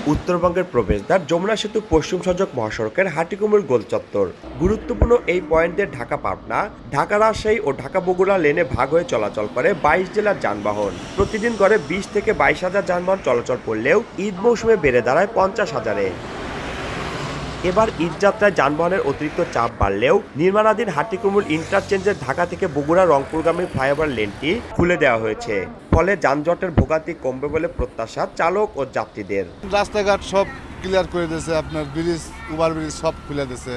উত্তরবঙ্গের প্রবেশদ্বার যমুনা সেতু পশ্চিম সড়ক মহাসড়কের হাটিকুমুর গোল চত্বর। গুরুত্বপূর্ণ এই পয়েন্টে ঢাকা পাবনা, ঢাকা রাজশাহী ও ঢাকা বগুড়া লেনে ভাগ হয়ে চলাচল করে 22 জেলার যানবাহন। প্রতিদিন করে 20 থেকে 22,000 যানবাহন চলাচল করলেও ঈদ মৌসুমে বেড়ে দাঁড়ায় 50,000-এ। এবার ঈদযাত্রায় যানবাহনের অতিরিক্ত চাপ বাড়লেও নির্মাণাধীন হাটিকুমুর ইন্টারচেঞ্জের ঢাকা থেকে বগুড়া রংপুরগামী ফ্লাইওভার লেনটি খুলে দেওয়া হয়েছে। ফলে যানজটের ভোগান্তি কমবে বলে প্রত্যাশা চালক ও যাত্রীদের। রাস্তাঘাট সব ক্লিয়ার করে দিয়েছে, আপনার ব্রিজ, ওভার ব্রিজ সব খুলে দিয়েছে।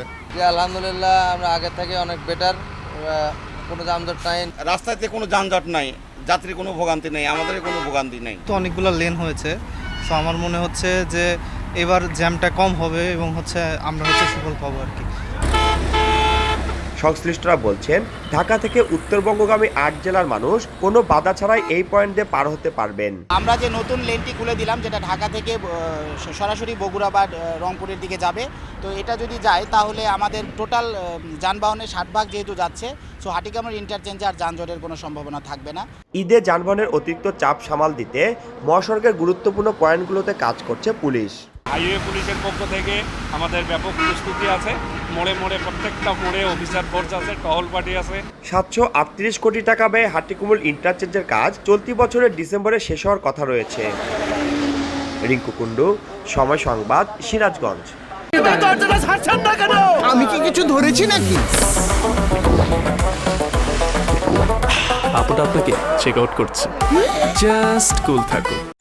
আলহামদুলিল্লাহ আমরা আগের থেকে অনেক বেটার, কোনো যানজট নাই, রাস্তাতে কোনো যানজট নাই, যাত্রীর কোনো ভোগান্তি নেই, আমাদের কোনো ভোগান্তি নেই। তো অনেকগুলো লেন হয়েছে, তো আমার মনে হচ্ছে যে এবার জ্যামটা কম হবে এবং আমরা সুফল পাবো আর কি। সংশ্লিষ্টরা বলছেন, ঢাকা থেকে উত্তরবঙ্গগামী 8 জেলার মানুষ কোনো বাধা ছাড়াই এই পয়েন্ট দিয়ে পার হতে পারবেন। আমরা যে নতুন লেনটি খুলে দিলাম, যেটা ঢাকা থেকে সরাসরি বগুড়া বা রংপুরের দিকে যাবে, তো এটা যদি যায় তাহলে আমাদের টোটাল যানবাহনের 60 ভাগ যেহেতু যাচ্ছে, সো হাটিকামুর ইন্টারচেঞ্জে আর যানজটের কোনো সম্ভাবনা থাকবে না। ঈদে যানবাহনের অতিরিক্ত চাপ সামাল দিতে মহাসড়কের গুরুত্বপূর্ণ পয়েন্টগুলোতে কাজ করছে পুলিশ। হাইওয়ে পুলিশের পক্ষ থেকে আমাদের ব্যাপক প্রস্তুতি আছে। মোড়ে মোড়ে প্রত্যেকটা মোড়ে অফিসার ফোর্স আছে, টহল পার্টি আছে। 738 কোটি টাকা ব্যয়ে হাটিকুমুর ইন্টারচেঞ্জের কাজ চলতি বছরের ডিসেম্বরে শেষ হওয়ার কথা রয়েছে। রিঙ্কু কুণ্ডু, সময় সংবাদ, সিরাজগঞ্জ। আমি কি কিছু ধরেছি নাকি? আপুটা আপনাকে চেক আউট করছে, জাস্ট কুল থাকুন।